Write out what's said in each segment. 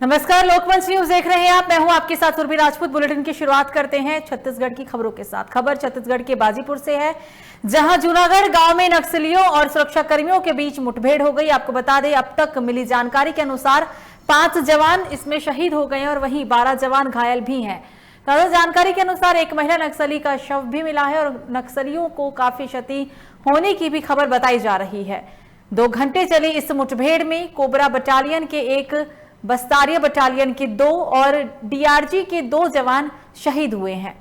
नमस्कार, लोकमंच न्यूज देख रहे हैं आप। मैं हूं आपके साथ उर्वी राजपूत। बुलेटिन की शुरुआत करते हैं छत्तीसगढ़ की खबरों के साथ। खबर छत्तीसगढ़ के बाजीपुर से है, जहां जूनागढ़ गांव में नक्सलियों और सुरक्षा कर्मियों के बीच मुठभेड़ हो गई। आपको बता दें, अब तक मिली जानकारी के अनुसार 5 जवान इसमें शहीद हो गए और वहीं 12 जवान घायल भी हैं। ताजा जानकारी के अनुसार एक महिला नक्सली का शव भी मिला है और नक्सलियों को काफी क्षति होने की भी खबर बताई जा रही है। 2 घंटे चली इस मुठभेड़ में कोबरा बटालियन के 1, बस्तारिया बटालियन के 2 और डीआरजी के 2 जवान शहीद हुए हैं।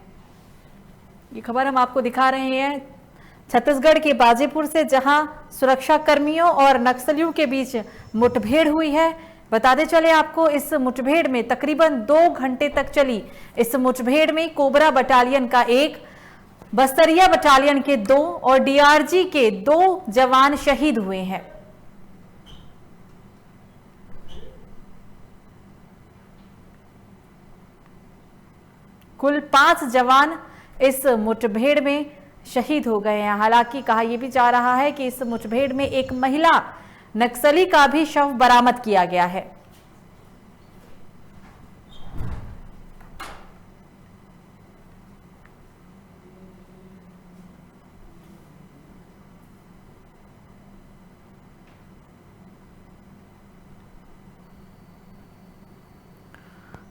ये खबर हम आपको दिखा रहे हैं छत्तीसगढ़ के बाजीपुर से, जहां सुरक्षा कर्मियों और नक्सलियों के बीच मुठभेड़ हुई है। बताते चले आपको, इस मुठभेड़ में तकरीबन 2 घंटे तक चली इस मुठभेड़ में कोबरा बटालियन का 1, बस्तरिया बटालियन के 2 और डीआरजी के 2 जवान शहीद हुए हैं। कुल 5 जवान इस मुठभेड़ में शहीद हो गए हैं। हालांकि कहा यह भी जा रहा है कि इस मुठभेड़ में एक महिला नक्सली का भी शव बरामद किया गया है।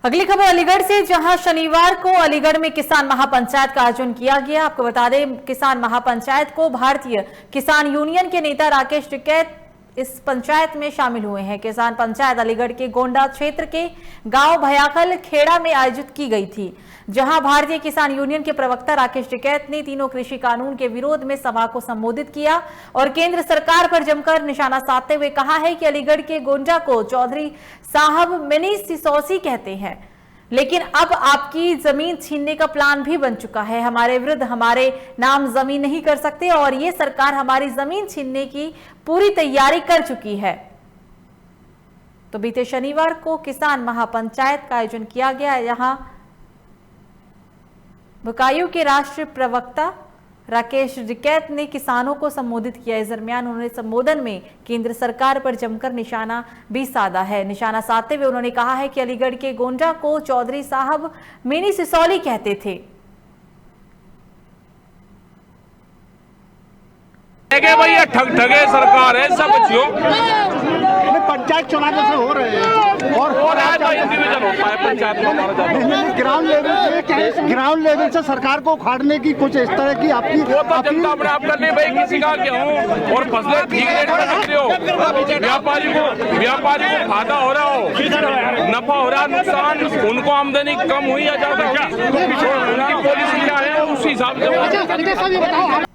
अगली खबर अलीगढ़ से, जहां शनिवार को अलीगढ़ में किसान महापंचायत का आयोजन किया गया। आपको बता दें, किसान महापंचायत को भारतीय किसान यूनियन के नेता राकेश टिकैत इस पंचायत में शामिल हुए हैं। किसान पंचायत अलीगढ़ के गोंडा क्षेत्र के गांव भयाखल खेड़ा में आयोजित की गई थी, जहां भारतीय किसान यूनियन के प्रवक्ता राकेश टिकैत ने तीनों कृषि कानून के विरोध में सभा को संबोधित किया और केंद्र सरकार पर जमकर निशाना साधते हुए कहा है कि अलीगढ़ के गोंडा को चौधरी साहब मिनी सिसौसी कहते हैं, लेकिन अब आपकी जमीन छीनने का प्लान भी बन चुका है। हमारे विरुद्ध हमारे नाम जमीन नहीं कर सकते और ये सरकार हमारी जमीन छीनने की पूरी तैयारी कर चुकी है। तो बीते शनिवार को किसान महापंचायत का आयोजन किया गया, यहां बकायू के राष्ट्रीय प्रवक्ता राकेश टिकैत ने किसानों को संबोधित किया। इस दरमियान उन्होंने संबोधन में केंद्र सरकार पर जमकर निशाना भी साधा है। निशाना साधते हुए उन्होंने कहा है कि अलीगढ़ के गोंडा को चौधरी साहब मिनी सिसौली कहते थे। भैया ठगे सरकार है सब बच्चियों। पंचायत चुनाव जैसे हो रहे हैं और डिवीजन होता है पंचायत में। ग्राउंड लेवल से सरकार को उखाड़ने की कुछ इस तरह की आपकी वो तो जनता अपने आप करने भाई, किसी का गेहूं और फसलें ठीक रेट पर सकते हो। व्यापारी को फायदा हो रहा हो, नफा हो रहा, नुकसान, उनको आमदनी कम हुई या ज्यादा, उनकी पॉलिसी क्या है उसी हिसाब से।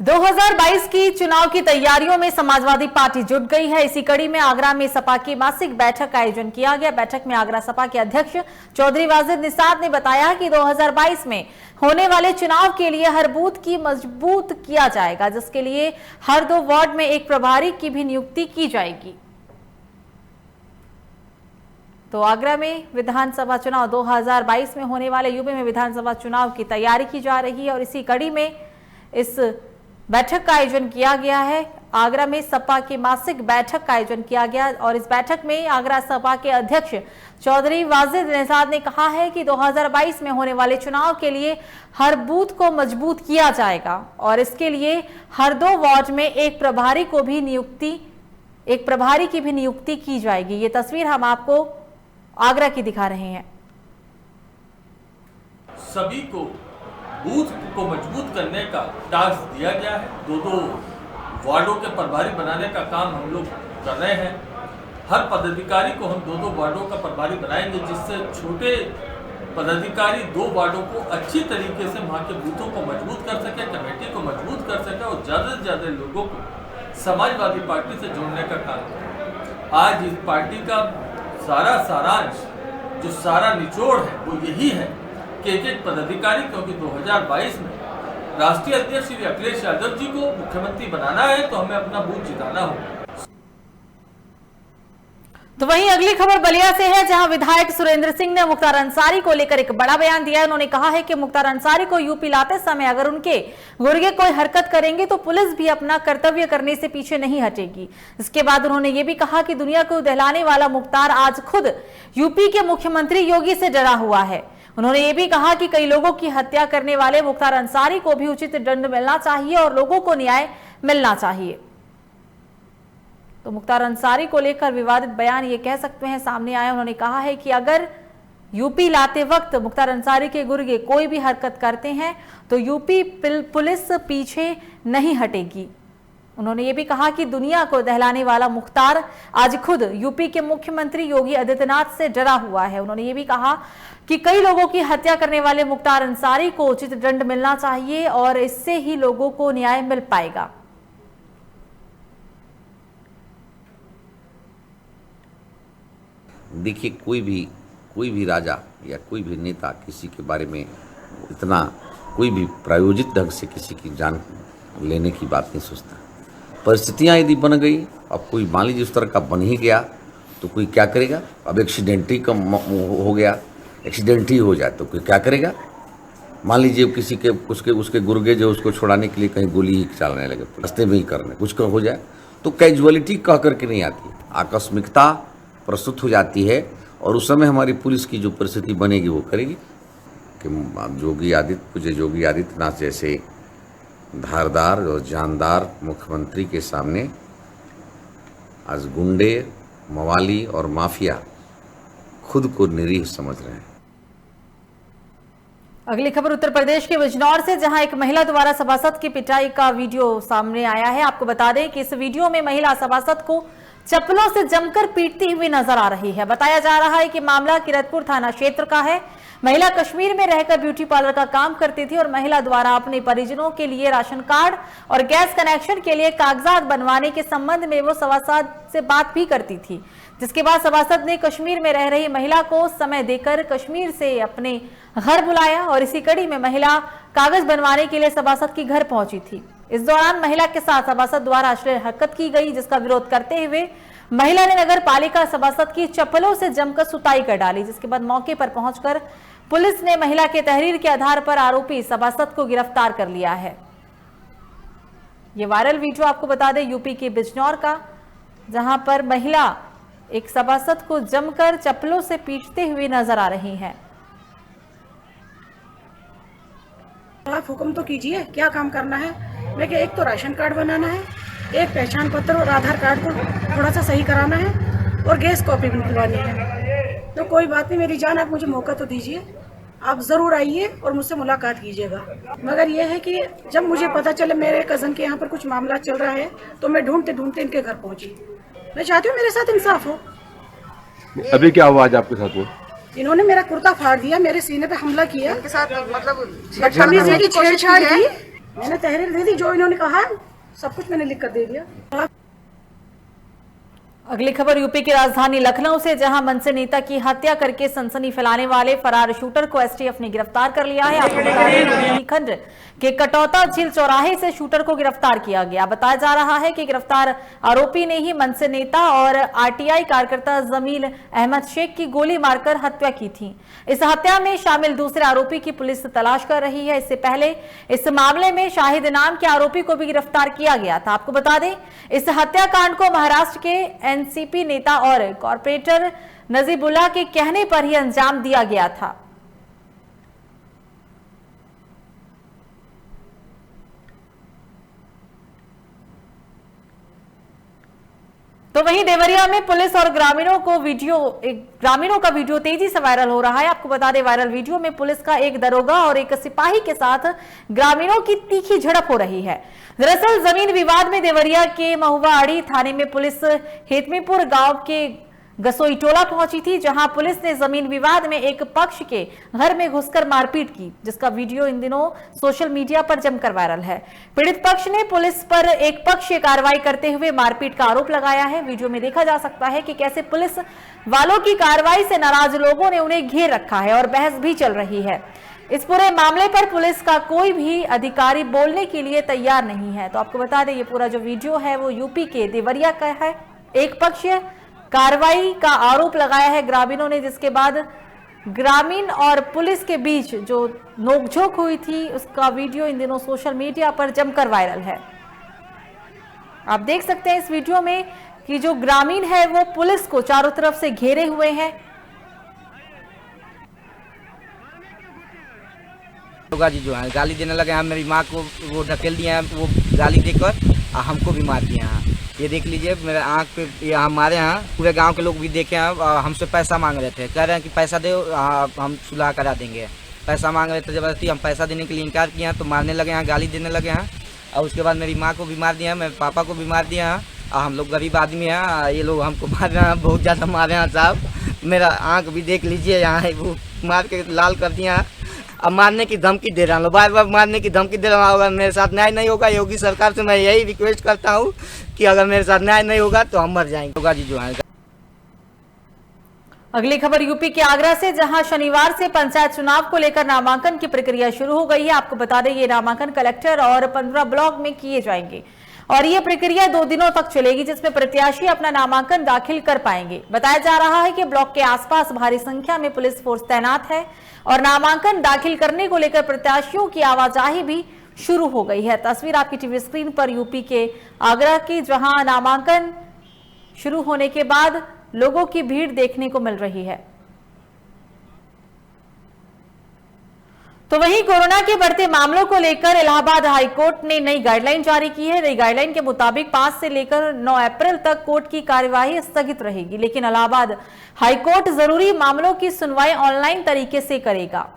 2022 की चुनाव की तैयारियों में समाजवादी पार्टी जुट गई है। इसी कड़ी में आगरा में सपा की मासिक बैठक का आयोजन किया गया। बैठक में आगरा सपा के अध्यक्ष चौधरी वाजिद निषाद ने बताया कि 2022 में होने वाले चुनाव के लिए हर बूथ की मजबूत किया जाएगा, जिसके लिए हर 2 वार्ड में एक प्रभारी की भी नियुक्ति की जाएगी। तो आगरा में विधानसभा चुनाव 2022 में होने वाले यूपी में विधानसभा चुनाव की तैयारी की जा रही है और इसी कड़ी में इस बैठक का आयोजन किया गया है। आगरा में सपा की मासिक बैठक का आयोजन किया गया और इस बैठक में आगरा सपा के अध्यक्ष चौधरी वाजिद निषाद ने कहा है कि 2022 में होने वाले चुनाव के लिए हर बूथ को मजबूत किया जाएगा और इसके लिए हर 2 वार्ड में एक प्रभारी की भी नियुक्ति की जाएगी। ये तस्वीर हम आपको आगरा की दिखा रहे हैं। सभी को बूथ को मजबूत करने का टास्क दिया गया है। 2 वार्डों के प्रभारी बनाने का काम हम लोग कर रहे हैं। हर पदाधिकारी को हम 2 वार्डों का प्रभारी बनाएंगे, जिससे छोटे पदाधिकारी 2 वार्डों को अच्छी तरीके से वहाँ के बूथों को मजबूत कर सके, कमेटी को मजबूत कर सके और ज़्यादा से ज़्यादा लोगों को समाजवादी पार्टी से जोड़ने का काम करें। आज इस पार्टी का सारा सारांश, जो सारा निचोड़ है, वो यही है कि एक पदाधिकारी, क्योंकि 2022 में राष्ट्रीय अध्यक्ष श्री अखिलेश यादव जी को मुख्यमंत्री बनाना है, तो हमें अपना बूथ जिताना होगा। तो वहीं अगली खबर बलिया से है, जहां विधायक सुरेंद्र सिंह ने मुख्तार अंसारी को लेकर एक बड़ा बयान दिया है। उन्होंने कहा है कि मुख्तार अंसारी को यूपी लाते समय अगर उनके गुर्गे कोई हरकत करेंगे तो पुलिस भी अपना कर्तव्य करने से पीछे नहीं हटेगी। इसके बाद उन्होंने ये भी कहा कि दुनिया को दहलाने वाला मुख्तार आज खुद यूपी के मुख्यमंत्री योगी से डरा हुआ है। उन्होंने ये भी कहा कि कई लोगों की हत्या करने वाले मुख्तार अंसारी को भी उचित दंड मिलना चाहिए और लोगों को न्याय मिलना चाहिए। तो मुख्तार अंसारी को लेकर विवादित बयान ये कह सकते हैं सामने आया। उन्होंने कहा है कि अगर यूपी लाते वक्त मुख्तार अंसारी के गुर्गे कोई भी हरकत करते हैं तो यूपी पुलिस पीछे नहीं हटेगी। उन्होंने ये भी कहा कि दुनिया को दहलाने वाला मुख्तार आज खुद यूपी के मुख्यमंत्री योगी आदित्यनाथ से डरा हुआ है। उन्होंने ये भी कहा कि कई लोगों की हत्या करने वाले मुख्तार अंसारी को उचित दंड मिलना चाहिए और इससे ही लोगों को न्याय मिल पाएगा। देखिए, कोई भी राजा या कोई भी नेता किसी के बारे में इतना कोई भी प्रायोजित ढंग से किसी की जान लेने की बात नहीं सोचता। परिस्थितियां यदि बन गई, अब कोई मान लीजिए उस तरह का बन ही गया तो कोई क्या करेगा। अब एक्सीडेंट ही कम हो गया, एक्सीडेंट ही हो जाए तो कोई क्या करेगा। मान लीजिए किसी के उसके गुर्गे जो उसको छुड़ाने के लिए कहीं गोली ही चलाने लगे, रास्ते में ही करने कुछ हो जाए तो कैजुअलिटी कह करके नहीं आती, आकस्मिकता प्रस्तुत हो जाती है। और उस समय हमारी पुलिस की जो परिस्थिति बनेगी वो करेगी कि पूज्य योगी आदित्यनाथ जैसे धारदार और जानदार मुख्यमंत्री के सामने आज गुंडे, मवाली और माफिया खुद को निरीह समझ रहे हैं। अगली खबर उत्तर प्रदेश के बिजनौर से, जहां एक महिला द्वारा सभासद की पिटाई का वीडियो सामने आया है। आपको बता दें कि इस वीडियो में महिला सभासद को चप्पलों से जमकर पीटती हुई नजर आ रही है। बताया जा रहा है कि मामला किरतपुर थाना क्षेत्र का है। महिला कश्मीर में रहकर ब्यूटी पार्लर का काम करती थी और महिला द्वारा अपने परिजनों के लिए राशन कार्ड और गैस कनेक्शन के लिए कागजात बनवाने के संबंध में वो सभासद से बात भी करती थी, जिसके बाद सभासद ने कश्मीर में रह रही महिला को समय देकर कश्मीर से अपने घर बुलाया और इसी कड़ी में महिला कागज बनवाने के लिए सभासद के घर पहुंची थी। इस दौरान महिला के साथ सभासद द्वारा अश्लील हरकत की गई, जिसका विरोध करते हुए महिला ने नगर पालिका सभासद की चप्पलों से जमकर सुताई कर डाली, जिसके बाद मौके पर पहुंचकर पुलिस ने महिला के तहरीर के आधार पर आरोपी सभासद को गिरफ्तार कर लिया है। ये वायरल वीडियो आपको बता दें यूपी के बिजनौर का, जहां पर महिला एक सभासद को जमकर चप्पलों से पीटते हुए नजर आ रही हैं। आप हुक्म तो कीजिए, क्या काम करना है। मैं कि एक तो राशन कार्ड बनाना है, एक पहचान पत्र और आधार कार्ड को थोड़ा सा सही कराना है और गैस कॉपी भी निकलवानी है। तो कोई बात नहीं मेरी जान, आप मुझे मौका तो दीजिए, आप ज़रूर आइए और मुझसे मुलाकात कीजिएगा। मगर यह है कि जब मुझे पता चले मेरे कज़न के यहाँ पर कुछ मामला चल रहा है तो मैं ढूंढते ढूंढते इनके घर पहुँची। मैं चाहती हूँ मेरे साथ इंसाफ हो। अभी क्या हुआ आज आपके साथ में? इन्होंने मेरा कुर्ता फाड़ दिया, मेरे सीने पे हमला किया, इनके साथ मतलब छेड़छाड़ की। मैंने तहरीर दे दी, जो इन्होंने कहा सब कुछ मैंने लिख कर दे दिया। अगली खबर यूपी की राजधानी लखनऊ से, जहां मनसे नेता की हत्या करके सनसनी फैलाने वाले फरार शूटर को एसटीएफ ने गिरफ्तार कर लिया है। आपको बता दें खंड के कटौता झील चौराहे से शूटर को गिरफ्तार किया गया। बताया जा रहा है कि गिरफ्तार आरोपी ने ही मनसे नेता और आरटीआई कार्यकर्ता जमील अहमद शेख की गोली मारकर हत्या की थी। इस हत्या में शामिल दूसरे आरोपी की पुलिस तलाश कर रही है। इससे पहले इस मामले में शाहिद नाम के आरोपी को भी गिरफ्तार किया गया था। आपको बता दें इस हत्याकांड को महाराष्ट्र के एनसीपी नेता और कॉर्पोरेटर नजीबुल्लाह के कहने पर ही अंजाम दिया गया था। तो वहीं देवरिया में पुलिस और ग्रामीणों का वीडियो तेजी से वायरल हो रहा है। आपको बता दें वायरल वीडियो में पुलिस का एक दरोगा और एक सिपाही के साथ ग्रामीणों की तीखी झड़प हो रही है। दरअसल जमीन विवाद में देवरिया के महुआड़ी थाने में पुलिस हेतमीपुर गांव के गसोई टोला पहुंची थी, जहां पुलिस ने जमीन विवाद में एक पक्ष के घर में घुसकर मारपीट की, जिसका वीडियो इन दिनों सोशल मीडिया पर जमकर वायरल है। पीड़ित पक्ष ने पुलिस पर एक पक्षीय कार्रवाई करते हुए मारपीट का आरोप लगाया है। वीडियो में देखा जा सकता है कि कैसे पुलिस वालों की कार्रवाई से नाराज लोगों ने उन्हें घेर रखा है और बहस भी चल रही है। इस पूरे मामले पर पुलिस का कोई भी अधिकारी बोलने के लिए तैयार नहीं है। तो आपको बता दें ये पूरा जो वीडियो है वो यूपी के देवरिया का है। एक पक्षीय कार्रवाई का आरोप लगाया है ग्रामीणों ने, जिसके बाद ग्रामीण और पुलिस के बीच जो नोकझोंक हुई थी उसका वीडियो इन दिनों सोशल मीडिया पर जमकर वायरल है। आप देख सकते हैं इस वीडियो में कि जो ग्रामीण है वो पुलिस को चारों तरफ से घेरे हुए हैं। जी जो है गाली देने लगे हैं, मेरी माँ को वो ढकेल दिए हैं, वो गाली देकर हमको भी मार दिए हैं। ये देख लीजिए मेरे आँख पे, ये हमारे यहाँ पूरे गांव के लोग भी देखे हैं। हमसे पैसा मांग रहे थे, कह रहे हैं कि पैसा दो हम सुलह करा देंगे। पैसा मांग रहे थे जबरदस्ती, हम पैसा देने के लिए इनकार किए हैं तो मारने लगे हैं, गाली देने लगे हैं। और उसके बाद मेरी माँ को भी मार दिया है, मेरे पापा को भी मार दिया है। हम लोग गरीब आदमी हैं, ये लोग हमको मार रहे हैं, बहुत ज़्यादा मार रहे हैं साहब। मेरा आँख भी देख लीजिए, यहाँ वो मार के लाल कर दिया है। अब मारने की धमकी दे रहा हूँ, बार बार मारने की धमकी दे रहा हूँ। अगर मेरे साथ न्याय नहीं होगा, योगी सरकार से मैं यही रिक्वेस्ट करता हूँ कि अगर मेरे साथ न्याय नहीं होगा तो हम मर जाएंगे। होगा जी जो है। अगली खबर यूपी के आगरा से, जहां शनिवार से पंचायत चुनाव को लेकर नामांकन की प्रक्रिया शुरू हो गई है। आपको बता दें ये नामांकन कलेक्टर और 15 ब्लॉक में किए जाएंगे और ये प्रक्रिया 2 दिनों तक चलेगी, जिसमें प्रत्याशी अपना नामांकन दाखिल कर पाएंगे। बताया जा रहा है कि ब्लॉक के आसपास भारी संख्या में पुलिस फोर्स तैनात है और नामांकन दाखिल करने को लेकर प्रत्याशियों की आवाजाही भी शुरू हो गई है। तस्वीर आपकी टीवी स्क्रीन पर यूपी के आगरा की, जहां नामांकन शुरू होने के बाद लोगों की भीड़ देखने को मिल रही है। तो वहीं कोरोना के बढ़ते मामलों को लेकर इलाहाबाद हाईकोर्ट ने नई गाइडलाइन जारी की है। नई गाइडलाइन के मुताबिक 5 से लेकर 9 अप्रैल तक कोर्ट की कार्यवाही स्थगित रहेगी, लेकिन इलाहाबाद हाईकोर्ट जरूरी मामलों की सुनवाई ऑनलाइन तरीके से करेगा।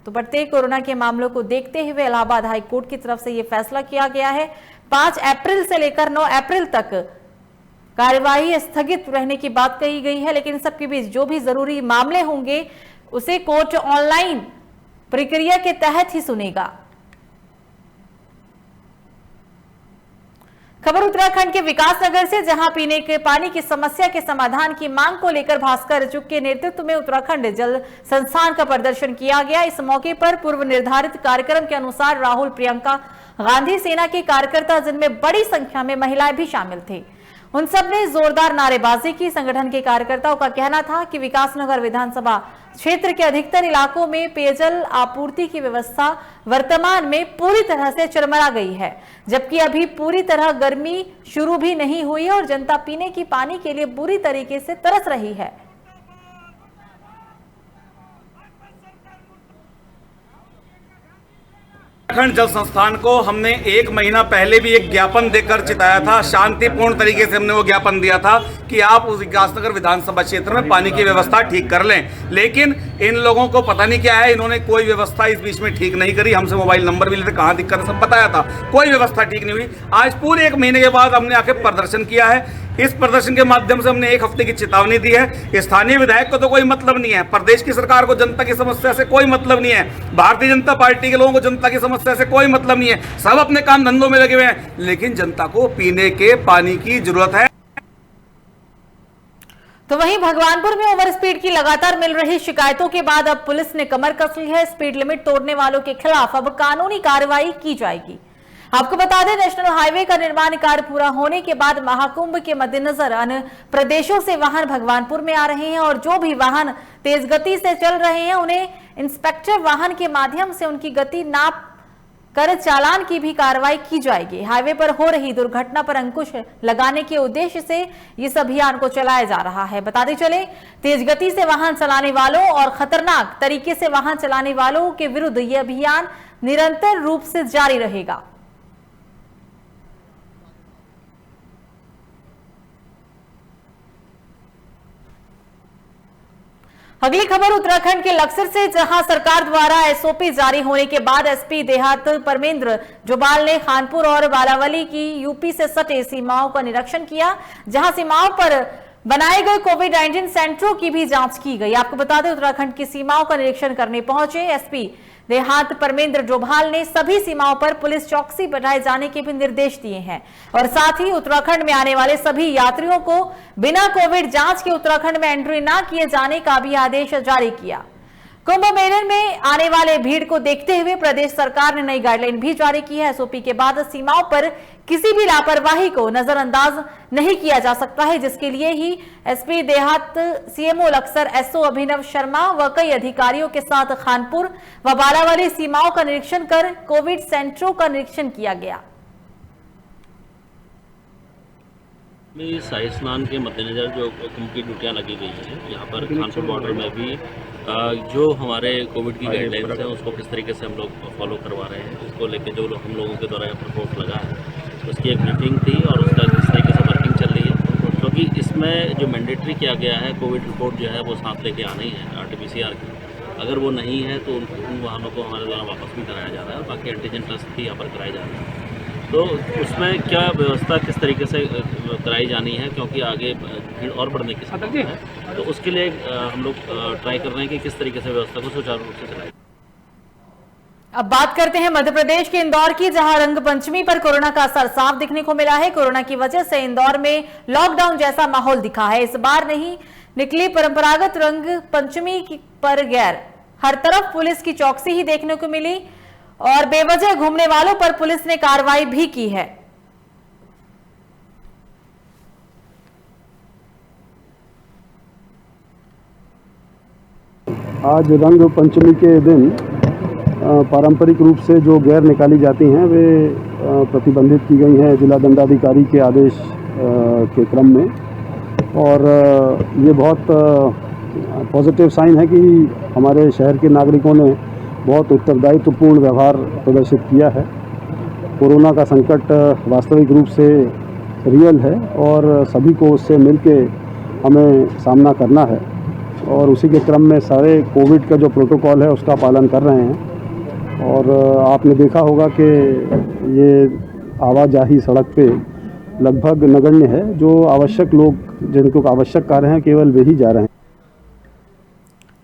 तो बढ़ते कोरोना के मामलों को देखते हुए इलाहाबाद हाईकोर्ट की तरफ से यह फैसला किया गया है। 5 अप्रैल से लेकर 9 अप्रैल तक कार्यवाही स्थगित रहने की बात कही गई है, लेकिन सबके बीच जो भी जरूरी मामले होंगे उसे कोर्ट ऑनलाइन प्रक्रिया के तहत ही सुनेगा। खबर उत्तराखंड के विकासनगर से, जहां पीने के पानी की समस्या के समाधान की मांग को लेकर भास्कर चुग के नेतृत्व में उत्तराखंड जल संस्थान का प्रदर्शन किया गया। इस मौके पर पूर्व निर्धारित कार्यक्रम के अनुसार राहुल प्रियंका गांधी सेना के कार्यकर्ता, जिनमें बड़ी संख्या में महिलाएं भी शामिल थे, उन सब ने जोरदार नारेबाजी की। संगठन के कार्यकर्ताओं का कहना था कि विकासनगर विधानसभा क्षेत्र के अधिकतर इलाकों में पेयजल आपूर्ति की व्यवस्था वर्तमान में पूरी तरह से चरमरा गई है, जबकि अभी पूरी तरह गर्मी शुरू भी नहीं हुई है और जनता पीने की पानी के लिए बुरी तरीके से तरस रही है। उत्तराखंड जल संस्थान को हमने 1 महीना पहले भी एक ज्ञापन देकर चिताया था। शांतिपूर्ण तरीके से हमने वो ज्ञापन दिया था कि आप उस विकासनगर विधानसभा क्षेत्र में पानी की व्यवस्था ठीक कर लें, लेकिन इन लोगों को पता नहीं क्या है, इन्होंने कोई व्यवस्था इस बीच में ठीक नहीं करी। हमसे मोबाइल नंबर भी लेते, कहाँ दिक्कत है सब बताया था, कोई व्यवस्था ठीक नहीं हुई। आज पूरे 1 महीने के बाद हमने आके प्रदर्शन किया है। इस प्रदर्शन के माध्यम से हमने 1 हफ्ते की चेतावनी दी है। स्थानीय विधायक को तो कोई मतलब नहीं है, प्रदेश की सरकार को जनता की समस्या से कोई मतलब नहीं है, भारतीय जनता पार्टी के लोगों को जनता की समस्या से कोई मतलब नहीं है, सब अपने काम धंधों में लगे हुए हैं, लेकिन जनता को पीने के पानी की जरूरत है। तो वहीं भगवानपुर में ओवर स्पीड की लगातार मिल रही शिकायतों के बाद अब पुलिस ने कमर कस ली है। स्पीड लिमिट तोड़ने वालों के खिलाफ अब कानूनी कार्रवाई की जाएगी। आपको बता दें, नेशनल हाईवे का निर्माण कार्य पूरा होने के बाद महाकुंभ के मद्देनजर अन्य प्रदेशों से वाहन भगवानपुर में आ रहे हैं और जो भी वाहन तेज गति से चल रहे हैं उन्हें इंस्पेक्टर वाहन के माध्यम से उनकी गति नाप कर चालान की भी कार्रवाई की जाएगी। हाईवे पर हो रही दुर्घटना पर अंकुश लगाने के उद्देश्य से इस अभियान को चलाया जा रहा है। बताते चले, तेज गति से वाहन चलाने वालों और खतरनाक तरीके से वाहन चलाने वालों के विरुद्ध यह अभियान निरंतर रूप से जारी रहेगा। अगली खबर उत्तराखंड के लक्सर से, जहां सरकार द्वारा एसओपी जारी होने के बाद एसपी देहात परमेंद्र जोबाल ने खानपुर और बालावली की यूपी से सटे सीमाओं का निरीक्षण किया, जहां सीमाओं पर बनाए गए कोविड-19 सेंटरों की भी जांच की गई। आपको बता दें, उत्तराखंड की सीमाओं का निरीक्षण करने पहुंचे एसपी देहात परमेंद्र जोबाल ने सभी सीमाओं पर पुलिस चौकसी बढ़ाए जाने के भी निर्देश दिए हैं और साथ ही उत्तराखंड में आने वाले सभी यात्रियों को बिना कोविड जांच के उत्तराखंड में एंट्री न किए जाने का भी आदेश जारी किया। कुंभ मेले में आने वाले भीड़ को देखते हुए प्रदेश सरकार ने नई गाइडलाइन भी जारी की है। एसओपी के बाद सीमाओं पर किसी भी लापरवाही को नजरअंदाज नहीं किया जा सकता है, जिसके लिए ही एसपी देहात, सीएमओ लक्सर, एसओ अभिनव शर्मा व कई अधिकारियों के साथ खानपुर व बालावाली सीमाओं का निरीक्षण कर कोविड सेंटरों का निरीक्षण किया गया। शाही स्नान के मद्देनजर जो कुंभ की ड्यूटियाँ लगी गई हैं, यहाँ पर खानपुर बॉर्डर में भी जो हमारे कोविड की गाइडलाइंस हैं उसको किस तरीके से हम लोग फॉलो करवा रहे हैं, उसको लेके जो हम लोगों के द्वारा प्रपोज लगा है उसकी एक मीटिंग थी और उसका किस तरीके से वर्किंग चल रही है। क्योंकि इसमें जो मैंडेटरी किया गया है कोविड रिपोर्ट जो है वो साथ लेके आनी है RT-PCR की, अगर वो नहीं है तो उन वाहनों को हमारे द्वारा वापस भी कराया जा रहा है और बाकी एंटीजन टेस्ट भी यहाँ पर कराए जा रहे हैं। तो उसमें क्या व्यवस्था किस तरीके से कराई जानी है, क्योंकि आगे भीड़ और बढ़ने की संभावना है, तो उसके लिए हम लोग ट्राई कर रहे हैं कि किस तरीके से व्यवस्था को सुचारू रूप से चलाएं। अब बात करते हैं मध्य प्रदेश के इंदौर की, जहां रंग पंचमी पर कोरोना का असर साफ दिखने को मिला है। कोरोना की वजह से इंदौर में लॉकडाउन जैसा माहौल दिखा है। इस बार नहीं निकली परंपरागत रंग पंचमी पर गैर, हर तरफ पुलिस की चौकसी ही देखने को मिली और बेवजह घूमने वालों पर पुलिस ने कार्रवाई भी की है। आज रंग पंचमी के दिन पारंपरिक रूप से जो गैर निकाली जाती हैं वे प्रतिबंधित की गई हैं जिला दंडाधिकारी के आदेश के क्रम में, और ये बहुत पॉजिटिव साइन है कि हमारे शहर के नागरिकों ने बहुत उत्तरदायित्वपूर्ण व्यवहार प्रदर्शित किया है। कोरोना का संकट वास्तविक रूप से रियल है और सभी को उससे मिलके हमें सामना करना है, और उसी के क्रम में सारे कोविड का जो प्रोटोकॉल है उसका पालन कर रहे हैं। और आपने देखा होगा कि ये आवाजाही सड़क पे लगभग नगण्य है। जो आवश्यक लोग, जिनको आवश्यक कार्य हैं, केवल वे ही जा रहे हैं।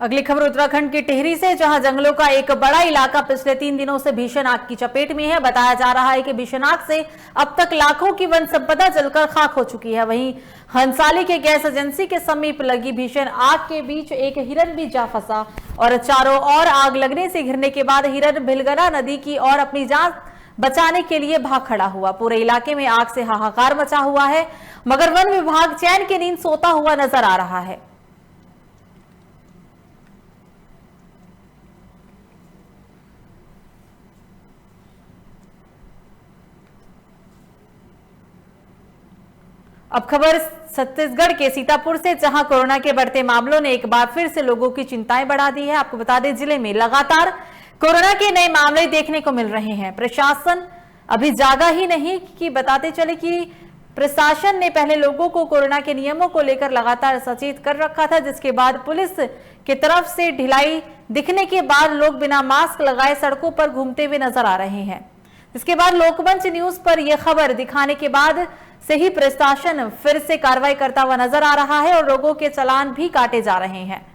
अगली खबर उत्तराखंड के टिहरी से, जहां जंगलों का एक बड़ा इलाका पिछले 3 दिनों से भीषण आग की चपेट में है। बताया जा रहा है कि भीषण आग से अब तक लाखों की वन संपदा जलकर खाक हो चुकी है। वहीं हंसाली के गैस एजेंसी के समीप लगी भीषण आग के बीच एक हिरन भी जा फंसा और चारों ओर आग लगने से घिरने के बाद हिरन भिलगना नदी की ओर अपनी जान बचाने के लिए भाग खड़ा हुआ। पूरे इलाके में आग से हाहाकार मचा हुआ है, मगर वन विभाग चैन की नींद सोता हुआ नजर आ रहा है। अब खबर छत्तीसगढ़ के सीतापुर से, जहां कोरोना के बढ़ते मामलों ने एक बार फिर से लोगों की चिंताएं बढ़ा दी है। आपको बता दें, जिले में लगातार कोरोना के नए मामले देखने को मिल रहे हैं। प्रशासन अभी जागा ही नहीं कि बताते चले कि प्रशासन ने पहले लोगों को कोरोना के नियमों को लेकर लगातार सचेत कर रखा था, जिसके बाद पुलिस की तरफ से ढिलाई दिखने के बाद लोग बिना मास्क लगाए सड़कों पर घूमते हुए नजर आ रहे हैं। इसके बाद लोकमंच न्यूज पर यह खबर दिखाने के बाद से ही प्रशासन फिर से कार्रवाई करता हुआ नजर आ रहा है और लोगों के चालान भी काटे जा रहे हैं।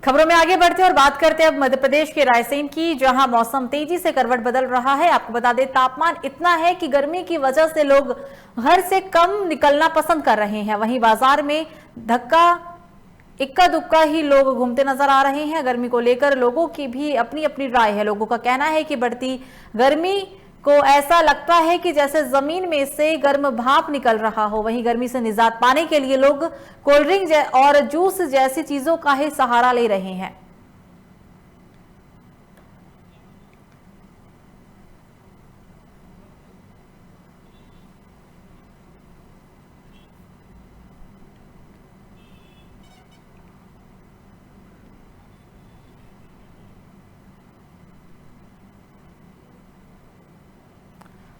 खबरों में आगे बढ़ते और बात करते हैं अब मध्य प्रदेश के रायसेन की, जहां मौसम तेजी से करवट बदल रहा है। आपको बता दें, तापमान इतना है कि गर्मी की वजह से लोग घर से कम निकलना पसंद कर रहे हैं। वहीं बाजार में इक्का दुक्का ही लोग घूमते नजर आ रहे हैं। गर्मी को लेकर लोगों की भी अपनी अपनी राय है। लोगों का कहना है कि बढ़ती गर्मी को ऐसा लगता है कि जैसे जमीन में से गर्म भाप निकल रहा हो। वहीं गर्मी से निजात पाने के लिए लोग कोल्ड ड्रिंक और जूस जैसी चीजों का ही सहारा ले रहे हैं।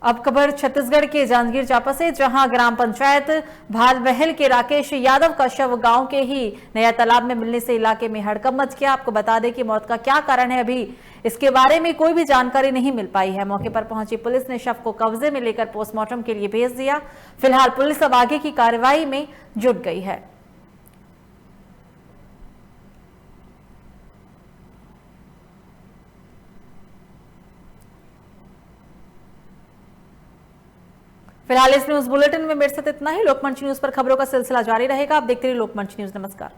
अब खबर छत्तीसगढ़ के जांजगीर चांपा से, जहां ग्राम पंचायत भालबहल के राकेश यादव का शव गांव के ही नया तालाब में मिलने से इलाके में हड़कंप मच गया। आपको बता दें कि मौत का क्या कारण है, अभी इसके बारे में कोई भी जानकारी नहीं मिल पाई है। मौके पर पहुंची पुलिस ने शव को कब्जे में लेकर पोस्टमार्टम के लिए भेज दिया। फिलहाल पुलिस अब आगे की कार्रवाई में जुट गई है। फिलहाल इस न्यूज बुलेटिन में मेरे साथ इतना ही। लोकमंच न्यूज पर खबरों का सिलसिला जारी रहेगा। आप देखते रहिए लोकमंच न्यूज। नमस्कार।